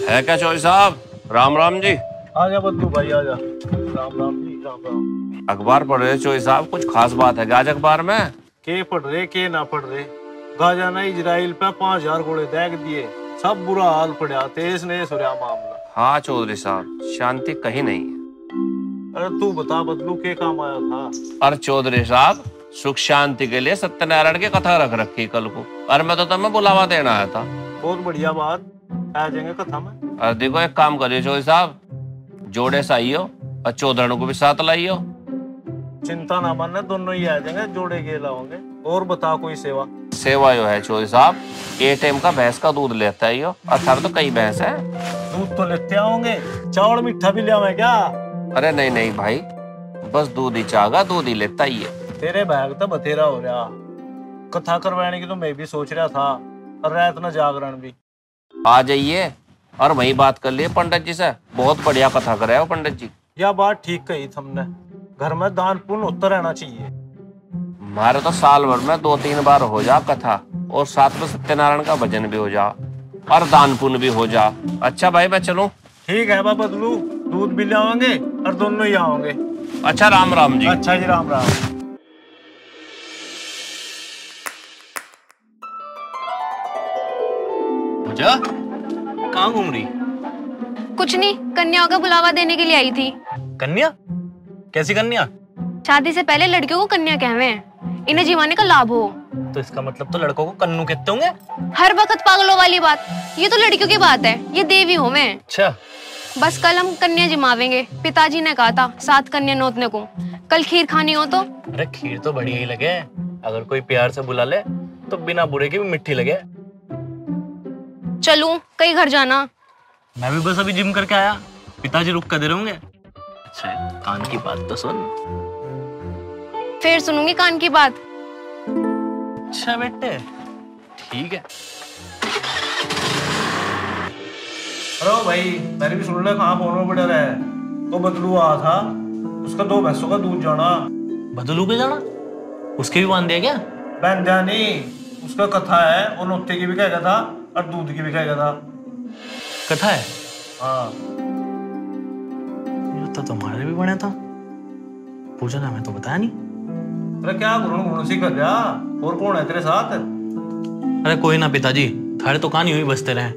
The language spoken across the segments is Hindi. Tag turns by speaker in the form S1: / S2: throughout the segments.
S1: है क्या चौधरी साहब? राम राम जी।
S2: आजा बद्दू भाई आजा। राम राम जी राम राम।
S1: अखबार पढ़ रहे चौधरी साहब? कुछ खास बात है आज अखबार में?
S2: के पढ़ रहे के ना पढ़ रहे। गाजा ने इजराइल पे 5000 गोले दाग दिए, सब बुरा हाल पड़ा, तेज ने सुरा मामला।
S1: हाँ चौधरी साहब, शांति कहीं नहीं है।
S2: अरे तू बता बदलू के काम आया था?
S1: अरे चौधरी साहब, सुख शांति के लिए सत्यनारायण की कथा रख रखी कल को। अरे मैं तो तुम्हें बुलावा देना आया था।
S2: बहुत बढ़िया बात, आ जाएंगे कथा में।
S1: अरे देखो, एक काम करिए चौधरी साहब, जोड़े से आइयो और चौधरी को भी साथ लाइयो।
S2: चिंता ना मानना, दोनों ही आ जाएंगे, जोड़े के लाओगे। और बता कोई सेवा?
S1: सेवा यो है चौधरी साहब, ATM का भैंस का दूध लेता है यो। अठारह तो कई भैंस है।
S2: दूध तो लेते आओगे, चावल मीठा भी ले आवे क्या?
S1: अरे नहीं नहीं भाई, बस दूध ही चाहेगा, दूध ही लेता ही है।
S2: तेरे बैग तो बतेरा हो रहा। कथा करवाने की तो मैं भी सोच रहा था, और रात ना जागरण भी।
S1: आ जाइए और वही बात कर लिए पंडित जी से, बहुत बढ़िया कथा करे हो पंडित जी।
S2: यह बात ठीक कही तुमने, घर में दान पुण्य होता रहना चाहिए।
S1: हमारे तो साल भर में 2-3 बार हो जा कथा, और साथ में सत्यनारायण का भजन भी हो जा और दान पुण्य भी हो जा। अच्छा भाई मैं चलूं?
S2: ठीक है बाबा बदलू, दूध भी ले आवेंगे और दोनों ही आओगे।
S1: अच्छा राम राम जी।
S2: अच्छा जी राम राम।
S3: पूजा कहाँ घूम रही?
S4: कुछ नहीं, कन्याओं का बुलावा देने के लिए आई थी।
S3: कन्या? कैसी कन्या?
S4: शादी से पहले लड़कियों को कन्या कहवे हैं, इन्हें जीवाने का लाभ हो।
S3: तो इसका मतलब तो लड़कों को कन्नू कहते होंगे?
S4: हर वक्त पागलों वाली बात, ये तो लड़कियों की बात है, ये देवी होवे।
S3: अच्छा।
S4: बस कल हम कन्या जिमावेंगे, पिताजी ने कहा था 7 कन्या नोतने को। कल खीर खानी हो तो?
S3: अरे खीर तो बढ़िया ही लगे, अगर कोई प्यार से बुला ले तो बिना बुरे की भी मिट्टी लगे।
S4: चलूं कहीं घर जाना?
S3: मैं भी बस अभी जिम करके आया, पिताजी रुक कर दे रहे होंगे। अच्छा कान की बात तो सुन।
S4: फिर सुनूंगी कान की बात।
S3: अच्छा बेटे ठीक है।
S2: अरे भाई मैंने भी सुन लिया, कहाँ फोन में पड़ा रहा है। तो बदलू आ था, उसका 2 भैंसों का दूध जाना।
S3: बदलू के जाना? उसके भी बांध दिया क्या?
S2: बंध्या नहीं, उसका कथा है, और नोते की भी कहेगा था और दूध की भी कहेगा था।
S3: कथा है?
S2: हाँ।
S3: ये तो तुम्हारे भी बने था, पूजा ने हमें तो बताया नहीं।
S2: अरे क्या गुण गुण सी कर रहा, और कौन है तेरे साथ?
S3: अरे कोई ना पिताजी, थारे तो कहानी हुई बसते रहे।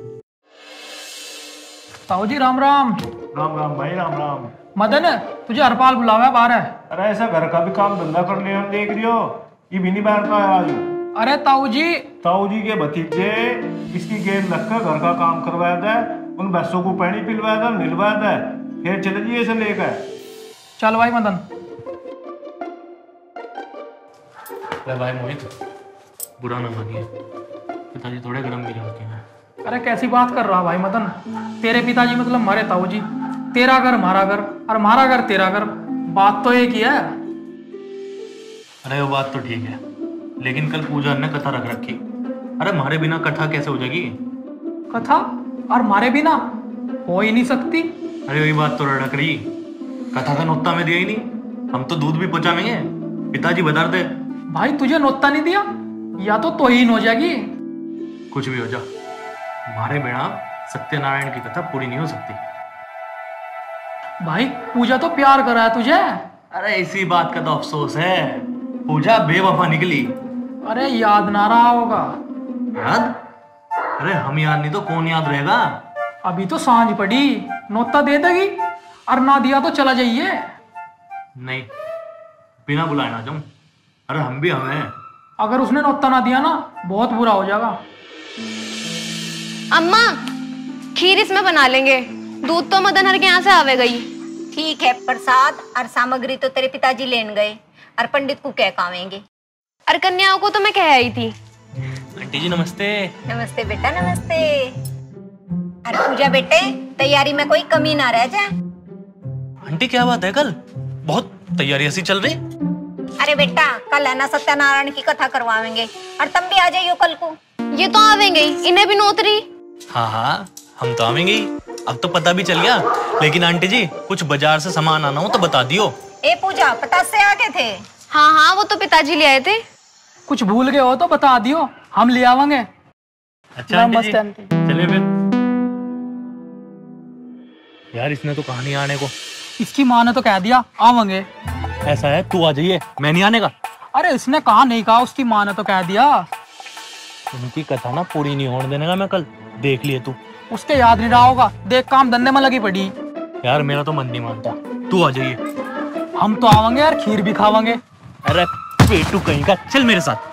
S5: ताऊ जी राम राम।
S2: राम राम भाई राम राम।
S5: मदन तुझे हरपाल बुलावा बाहर है।
S2: अरे ऐसा घर का भी काम धंधा कर लिया, हम देख रही हो, ये भी नहीं बैठता है आज।
S5: अरे ताऊ जी
S2: के भतीजे इसकी गेंद रखकर घर का काम करवाया था, उन भैंसों को पानी पिलवाया था, निलवाया था, फिर चले जी ऐसे लेकर।
S5: चल भाई मदन।
S3: अरे भाई मोहित, बुरा ना मानिए, पिताजी थोड़े गर्म भी रहते हैं।
S5: अरे कैसी बात कर रहा भाई मदन, तेरे पिताजी मतलब हमारे ताऊ जी। तेरा घर हमारा घर और हमारा घर तेरा घर, बात तो एक ही है।
S3: अरे वो बात तो ठीक है, लेकिन कल पूजा ने कथा रख रखी। अरे हमारे बिना कथा कैसे हो जाएगी?
S5: कथा और हमारे बिना हो ही नहीं सकती।
S3: अरे वही बात तो रड़क रही, कथा का नोता में दिया ही नहीं, हम तो दूध भी पहुंचावेंगे, पिताजी बता दे।
S5: भाई तुझे नोता नहीं दिया या तो तोहीन हो जाएगी।
S3: कुछ भी हो जा, हमारे बिना सत्यनारायण की कथा पूरी नहीं हो सकती।
S5: भाई पूजा तो प्यार कर रहा है तुझे।
S3: अरे इसी बात का तो अफसोस है, पूजा बेवफा निकली।
S5: अरे याद ना रहा होगा।
S3: याद? अरे हम याद नहीं तो कौन याद रहेगा?
S5: अभी तो सांझ पड़ी, नोता दे देगी और ना दिया तो चला जाइए।
S3: नहीं, बिना बुलाए ना जाऊं। अरे हम भी हमें।
S5: अगर उसने नोता ना दिया ना बहुत बुरा हो जाएगा।
S4: अम्मा खीर इसमें बना लेंगे, दूध तो मदन हर के यहाँ से आवे गई।
S6: ठीक है, प्रसाद और सामग्री तो तेरे पिताजी लेन गए, और पंडित को क्या कावेंगे।
S4: और कन्याओं को तो मैं कह आई थी।
S3: आंटी जी नमस्ते।
S6: नमस्ते बेटा नमस्ते। अरे पूजा बेटे, तैयारी में कोई कमी ना रह जाए।
S3: आंटी क्या बात है, कल बहुत तैयारी ऐसी चल रही?
S6: अरे बेटा कल है ना सत्यनारायण की कथा करवाएंगे, और तुम भी आ जाइयो कल को।
S4: ये तो आवेंगे ही, इन्हें भी नोतरी।
S3: हाँ हाँ हम तो आवेंगे ही, अब तो पता भी चल गया। लेकिन आंटी जी कुछ बाजार से सामान आना हो तो बता दियो।
S6: ए पूजा पटास से आगे थे।
S4: हाँ हाँ वो तो पिताजी ले आए थे।
S5: कुछ भूल गए हो तो बता दियो, हम ले आवेंगे।
S3: अच्छा आंटी जी, चलिए फिर। यार इसने तो कहा नहीं आने को।
S5: इसकी माँ ने तो कह दिया आवेंगे।
S3: ऐसा है, तू आ जाइए, मैं नहीं आने का।
S5: अरे इसने कहा नहीं कहा, उसकी माँ ने तो कह दिया।
S3: उनकी कथा ना पूरी नहीं होने देने का मैं कल, देख लिए तू।
S5: उसके याद नहीं रहा होगा, देख काम धंधे में लगी पड़ी।
S3: यार मेरा तो मन नहीं मानता, तू आ जाइए।
S5: हम तो आवेंगे यार, खीर भी खावांगे।
S3: अरे पेटू कहीं का, चल मेरे साथ।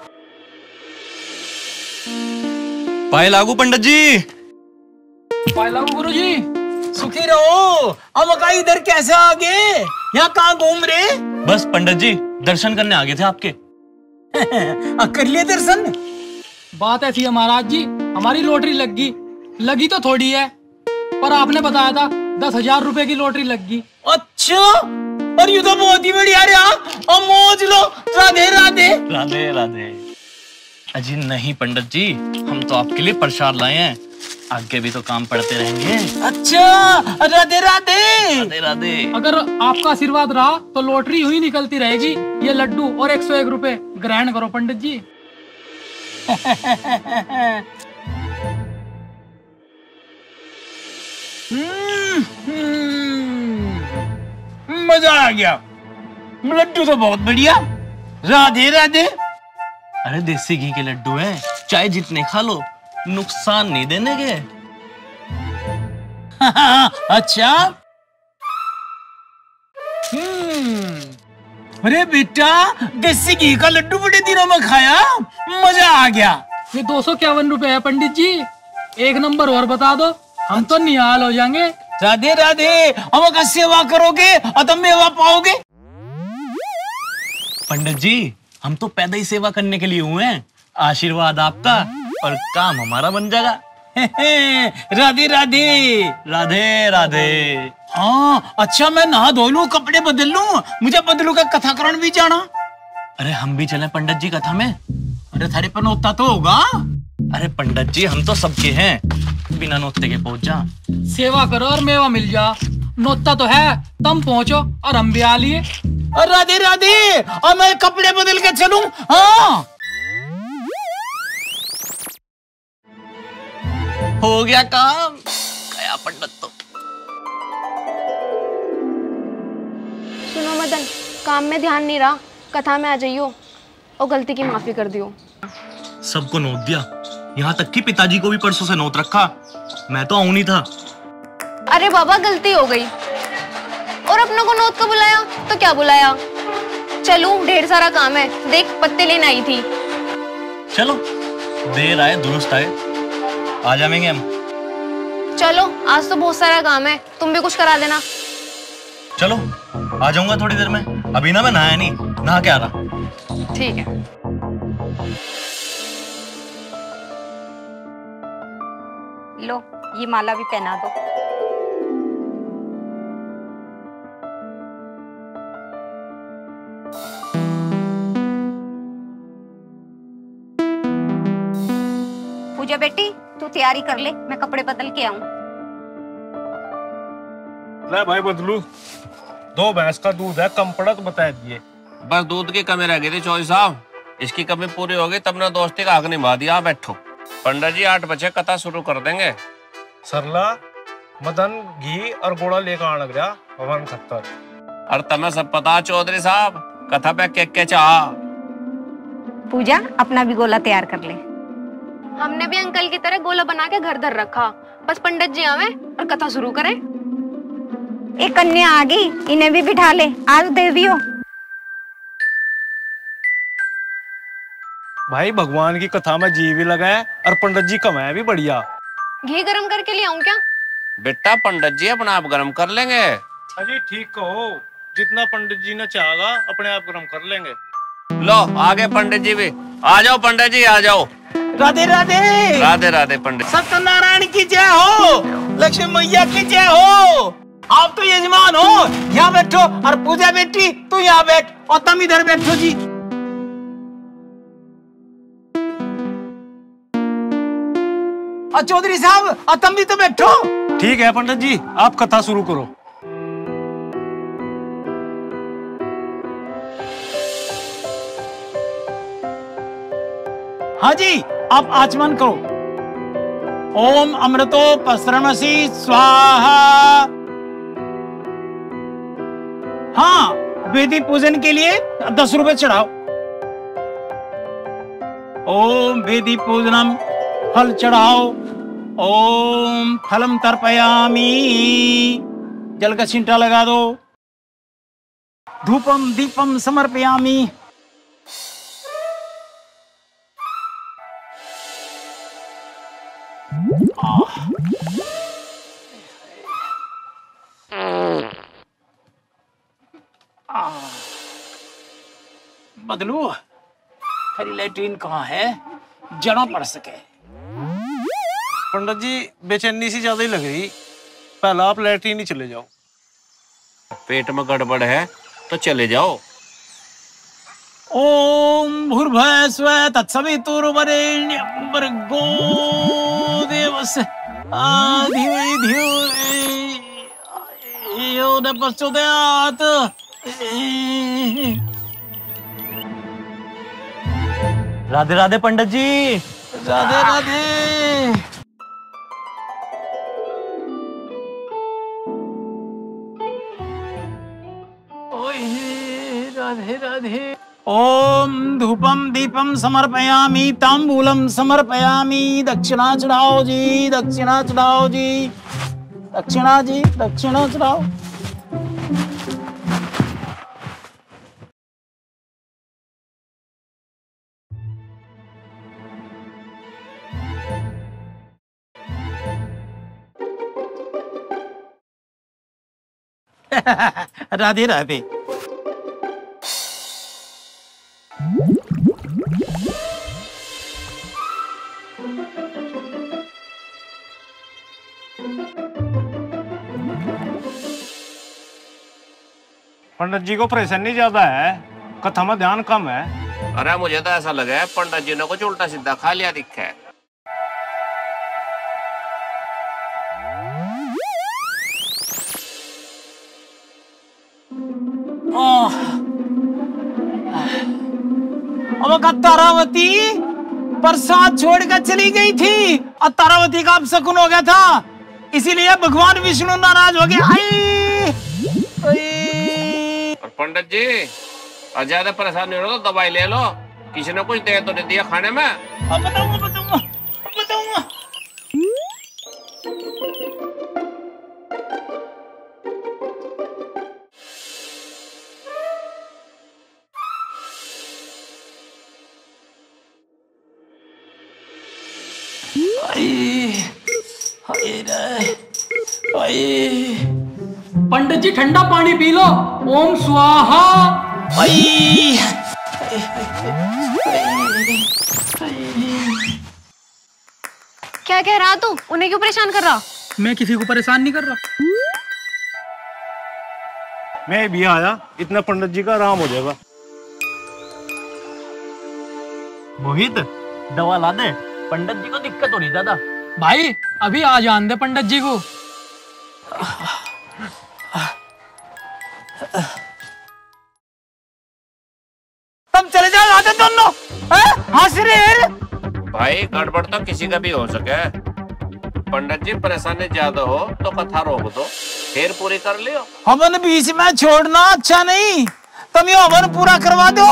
S3: पाए लागू पंडित जी।
S5: पाए लागू गुरु जी।
S7: सुखी रहो। अब का इधर कैसे आ गए? यहाँ कहाँ घूम रहे?
S3: बस पंडित जी दर्शन करने आ गए थे आपके।
S7: कर लिए दर्शन?
S5: बात ऐसी है महाराज जी, हमारी लॉटरी लगी तो थोड़ी है, पर आपने बताया था 10,000 रुपए की लॉटरी लग गई।
S7: अच्छा, और ये तो बहुत ही बढ़िया रहा। और मौज लो। राधे राधे।
S3: राधे राधे। अजी नहीं पंडित जी, हम तो आपके लिए प्रसाद लाए हैं, आगे भी तो काम पड़ते रहेंगे।
S7: अच्छा, राधे राधे।
S3: राधे राधे।
S5: अगर आपका आशीर्वाद रहा तो लॉटरी हुई निकलती रहेगी। ये लड्डू और 101 रुपए ग्रहण करो पंडित जी।
S7: मजा आ गया। लड्डू तो बहुत बढ़िया। राधे राधे।
S3: अरे देसी घी के लड्डू हैं, चाहे जितने खा लो, नुकसान नहीं देने के।
S7: अच्छा। अरे बेटा, देसी घी का लड्डू बड़े दिनों में खाया, मजा आ गया।
S5: ये 251 रुपए है पंडित जी, एक नंबर और बता दो, हम तो निहाल हो जाएंगे।
S7: राधे राधे। अब का सेवा करोगे और तुम मेवा पाओगे।
S3: पंडित जी हम तो पैदा ही सेवा करने के लिए हुए हैं, आशीर्वाद आपका और काम हमारा बन जाएगा।
S7: राधे राधे।
S3: राधे राधे।
S7: हाँ अच्छा, मैं नहा धो लूं, कपड़े बदल लूं, मुझे बदलू का कथाकरण भी जाना।
S3: अरे हम भी चलें पंडित जी कथा में?
S7: अरे थारे पर नोता तो होगा।
S3: अरे पंडित जी हम तो सबके हैं, बिना नोते के पहुंच जा।
S5: सेवा करो और मेवा मिल जा। नोता तो है, तुम पहुंचो और हम भी आ लिए।
S7: राधे राधे। और मैं कपड़े बदल के चलूं? हाँ
S3: हो गया काम, गया पंडित तो।
S4: सुनो मदन, काम में ध्यान नहीं रहा, कथा में आ जाइयो और गलती की माफी कर दियो।
S3: सबको नोट दिया, यहाँ तक कि पिताजी को भी परसों से नोट रखा। मैं तो आऊं नहीं था।
S4: अरे बाबा गलती हो गई, और अपनों को नोट को बुलाया तो क्या बुलाया। चलूं, ढेर सारा काम है, देख पत्ते लेने आई थी।
S3: चलो, देर आए दुरुस्त आए, आ जाएंगे हम।
S4: चलो, आज तो बहुत सारा काम है, तुम भी कुछ करा देना।
S3: चलो आ जाऊंगा थोड़ी देर में, अभी ना मैं नहाया नहीं, नहा के आ रहा।
S4: ठीक है।
S6: लो, ये माला भी पहना दो। पूजा बेटी, तू तैयारी कर ले, मैं कपड़े बदल के आऊं।
S2: ले भाई बदलू, 2 भैंस का दूध है, कम पड़ा तो बता दिए।
S1: बस दूध की कमी रह गई थी चौधरी साहब, इसकी कमी पूरी हो गई तब ना दोस्ती का हक निभा दिया। बैठो पंडित जी, 8 बजे कथा शुरू कर देंगे।
S2: सरला मदन घी और गोड़ा लेकर आने गया भवन खत्तर।
S1: और तुम्हें सब पता चौधरी साहब, कथा पे के चाह।
S6: पूजा अपना भी गोला तैयार कर ले।
S4: हमने भी अंकल की तरह गोला बना के घर धर रखा, बस पंडित जी आवे और कथा शुरू करें।
S6: एक कन्या आ गई, इन्हें भी बिठा ले, आज देवियो।
S2: भाई भगवान की कथा में जी भी लगाए और पंडित जी कमाए भी बढ़िया।
S4: घी गरम करके ले आऊं क्या?
S1: बेटा पंडित जी अपना आप गर्म कर लेंगे।
S2: अजी ठीक कहो, जितना पंडित जी ने चाहा अपने आप गर्म कर लेंगे।
S1: लो आगे पंडित जी भी आ जाओ, पंडित जी आ जाओ।
S7: राधे राधे।
S1: राधे राधे पंडित।
S7: सत्यनारायण की जय हो, लक्ष्मी मैया की जय हो। आप तो यजमान हो, यहाँ बैठो। और पूजा बेटी तू यहाँ बैठ और तुम इधर बैठो जी। और चौधरी साहब और तुम भी तो बैठो।
S2: ठीक है पंडित जी, आप कथा शुरू करो।
S7: हाँ जी, आप आचमन करो। ओम अमृतो पसरणसी स्वाहा। हाँ, वेदी पूजन के लिए 10 रुपए चढ़ाओ। ओम वेदी पूजनम फल चढ़ाओ। ओम फलम तर्पयामी, जल का छिंटा लगा दो। धूपम दीपम समर्पयामी। बदलू, खरी लैट्रीन कहाँ है, जड़ा पड़ सके।
S2: पंडित जी बेचैनी सी ज्यादा ही लग रही, पहला आप लैट्रीन ही चले जाओ।
S1: पेट में गड़बड़ है तो चले जाओ।
S7: ओम भूर्भुवः स्वः तत्सवितुर्वरेण्यं भर्गो देवस्य धीमहि यो न प्रचोदयात्।
S3: राधे राधे पंडित जी।
S7: राधे राधे। राधे राधे। ओम धूपम दीपम समर्पयामी, तांबूलम समर्पयामी। दक्षिणा चढ़ाओ जी, दक्षिणा चढ़ाओ जी, दक्षिणा जी, दक्षिणा चढ़ाओ। राधे राधे।
S2: पंडित जी को परेशानी ज्यादा है, कथा में ध्यान कम है।
S1: अरे मुझे तो ऐसा लगा है पंडित जी ने कुछ उल्टा सीधा खा लिया दिखा है।
S7: अब तारावती प्रसाद छोड़कर चली गई थी और तारावती का अपशकुन हो गया था, इसीलिए भगवान विष्णु नाराज हो गए।
S1: और पंडित जी ज्यादा परेशान नहीं हो तो दवाई ले लो, किसी ने कुछ दे तो नहीं दिया खाने में।
S7: बताऊंगा बताऊंगा बताऊंगा।
S5: पंडित जी ठंडा पानी पी लो। ओम स्वाहा।
S4: क्या कह रहा तू? उन्हें क्यों परेशान कर रहा?
S5: मैं किसी को परेशान नहीं कर रहा।
S2: मैं भी आया, इतना पंडित जी का आराम हो जाएगा।
S3: मोहित दवा ला दे, पंडित जी को दिक्कत हो रही दादा।
S5: भाई अभी आ जान दे पंडित जी को।
S7: तुम चले जाओ, आते दोनों हंस रहे।
S1: भाई गड़बड़ तो किसी का भी हो सके। पंडित जी परेशानी ज्यादा हो तो कथा रोक दो, फिर पूरी कर लियो।
S7: हवन बीच में छोड़ना अच्छा नहीं, तुम ये हवन पूरा करवा दो।